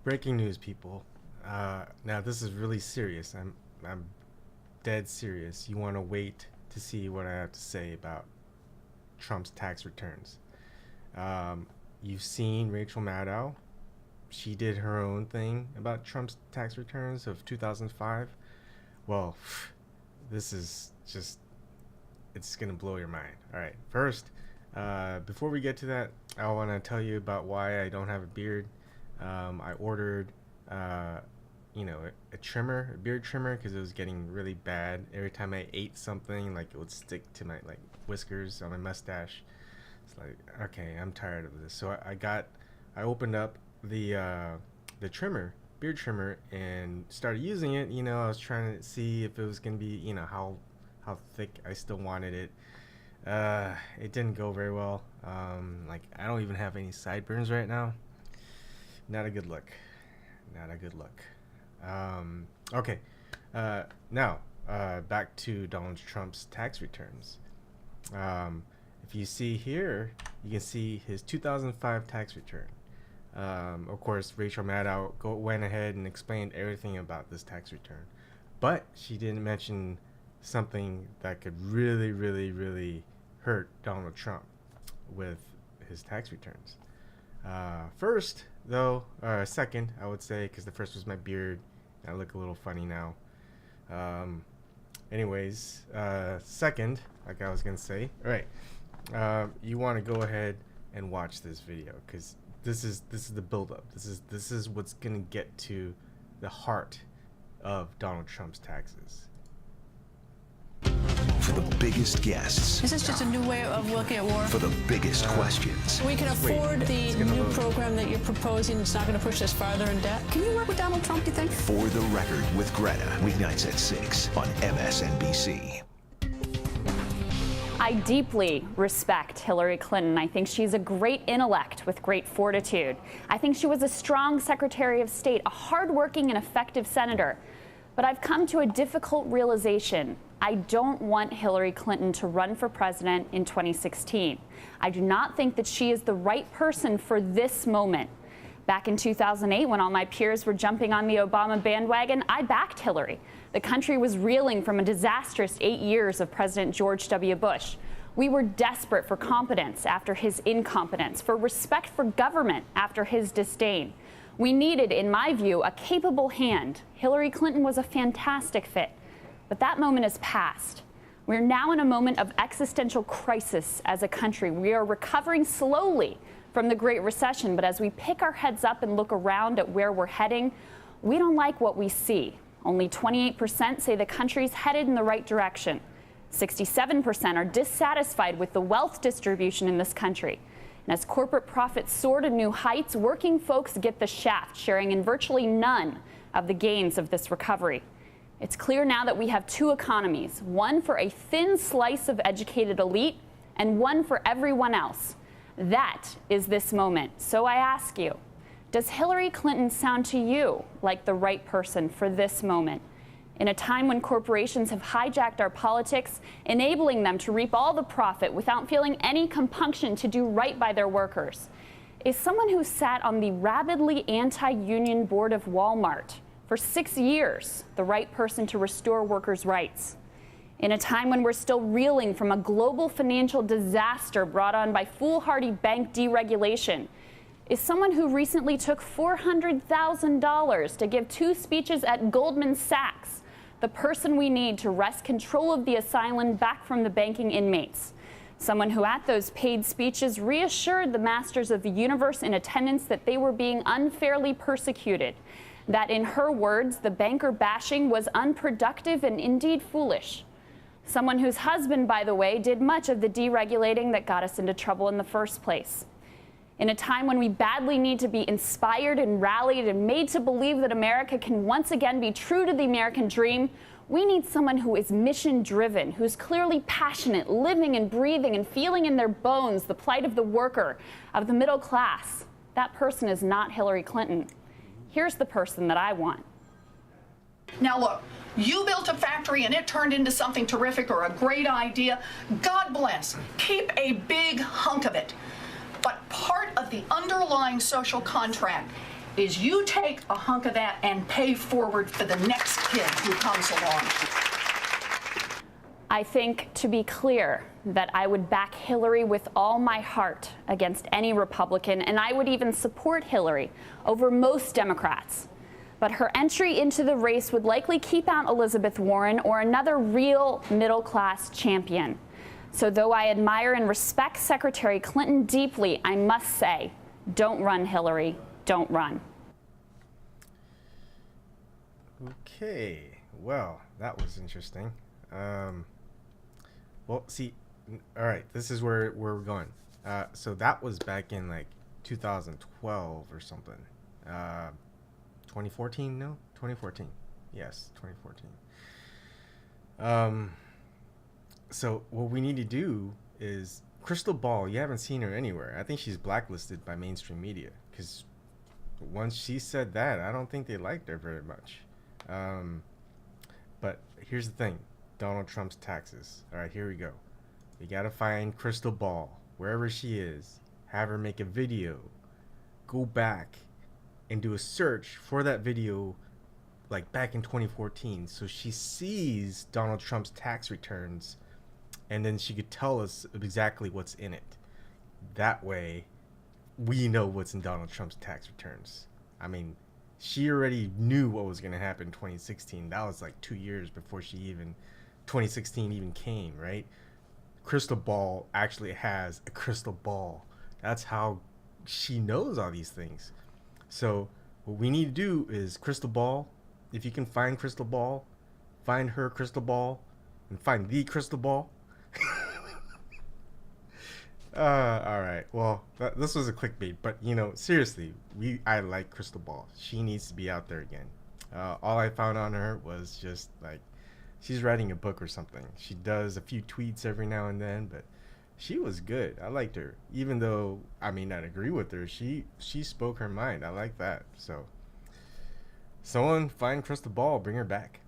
Breaking news, people. Now this is really serious. I'm dead serious. You want to wait to see what I have to say about Trump's tax returns. You've seen Rachel Maddow. She did her own thing about Trump's tax returns of 2005. Well, this is just, it's gonna blow your mind. All right, first, before we get to that, I want to tell you about why I don't have a beard. I ordered, a trimmer, a beard trimmer, because it was getting really bad. Every time I ate something, like, it would stick to my whiskers on my mustache. It's like, okay, I'm tired of this. So I opened up the trimmer, beard trimmer, and started using it. I was trying to see if it was gonna be, how thick I still wanted it. It didn't go very well. I don't even have any sideburns right now. Not a good look. Okay. Now, back to Donald Trump's tax returns. If you see here, you can see his 2005 tax return. Of course, Rachel Maddow went ahead and explained everything about this tax return, but she didn't mention something that could really, really, really hurt Donald Trump with his tax returns. First, though, second, I would say, because the first was my beard. I look a little funny now. Second, like I was gonna say, all right, you want to go ahead and watch this video, because this is the build-up. This is what's gonna get to the heart of Donald Trump's taxes. For the biggest guests. Is this just a new way of looking at war? For the biggest questions. We can afford the new program that you're proposing. It's not going to push us farther in debt. Can you work with Donald Trump, do you think? For the Record with Greta. Weeknights at 6 on MSNBC. I deeply respect Hillary Clinton. I think she's a great intellect with great fortitude. I think she was a strong Secretary of State, a hardworking and effective senator. But I've come to a difficult realization. I don't want Hillary Clinton to run for president in 2016. I do not think that she is the right person for this moment. Back in 2008, when all my peers were jumping on the Obama bandwagon, I backed Hillary. The country was reeling from a disastrous 8 years of President George W. Bush. We were desperate for competence after his incompetence, for respect for government after his disdain. We needed, in my view, a capable hand. Hillary Clinton was a fantastic fit. But that moment is past. We're now in a moment of existential crisis as a country. We are recovering slowly from the Great Recession, but as we pick our heads up and look around at where we're heading, we don't like what we see. Only 28% say the country's headed in the right direction. 67% are dissatisfied with the wealth distribution in this country. And as corporate profits soar to new heights, working folks get the shaft, sharing in virtually none of the gains of this recovery. It's clear now that we have two economies, one for a thin slice of educated elite and one for everyone else. That is this moment. So I ask you, does Hillary Clinton sound to you like the right person for this moment? In a time when corporations have hijacked our politics, enabling them to reap all the profit without feeling any compunction to do right by their workers, is someone who sat on the rabidly anti-union board of Walmart for 6 years the right person to restore workers' rights? In a time when we're still reeling from a global financial disaster brought on by foolhardy bank deregulation, is someone who recently took $400,000 to give 2 speeches at Goldman Sachs the person we need to wrest control of the asylum back from the banking inmates? Someone who at those paid speeches reassured the masters of the universe in attendance that they were being unfairly persecuted, that in her words, the banker bashing was unproductive and indeed foolish. Someone whose husband, by the way, did much of the deregulating that got us into trouble in the first place. In a time when we badly need to be inspired and rallied and made to believe that America can once again be true to the American dream, we need someone who is mission-driven, who's clearly passionate, living and breathing and feeling in their bones the plight of the worker, of the middle class. That person is not Hillary Clinton. Here's the person that I want. Now look, you built a factory and it turned into something terrific or a great idea. God bless. Keep a big hunk of it. But part of the underlying social contract is you take a hunk of that and pay forward for the next kid who comes along. I think, to be clear, that I would back Hillary with all my heart against any Republican, and I would even support Hillary over most Democrats. But her entry into the race would likely keep out Elizabeth Warren or another real middle-class champion. So though I admire and respect Secretary Clinton deeply, I must say, don't run, Hillary, don't run. Okay, well, that was interesting. Well, see, all right, this is where we're going. So that was back in like 2012 or something. 2014? No, 2014. Yes, 2014. So what we need to do is Krystal Ball. You haven't seen her anywhere. I think she's blacklisted by mainstream media because once she said that, I don't think they liked her very much. But here's the thing. Donald Trump's taxes. All right, here we go. We got to find Krystal Ball, wherever she is, have her make a video, go back and do a search for that video like back in 2014 so she sees Donald Trump's tax returns and then she could tell us exactly what's in it. That way, we know what's in Donald Trump's tax returns. I mean, she already knew what was going to happen in 2016. That was like 2 years before 2016 even came, right? Krystal Ball actually has a crystal ball. That's how she knows all these things. So what we need to do is Krystal Ball. If you can find Krystal Ball, find her crystal ball, and find the crystal ball. All right. Well, this was a clickbait, but seriously, I like Krystal Ball. She needs to be out there again. All I found on her was just like she's writing a book or something. She does a few tweets every now and then, but she was good. I liked her, even though I may not agree with her. She spoke her mind. I like that. So, someone find Krystal Ball, bring her back.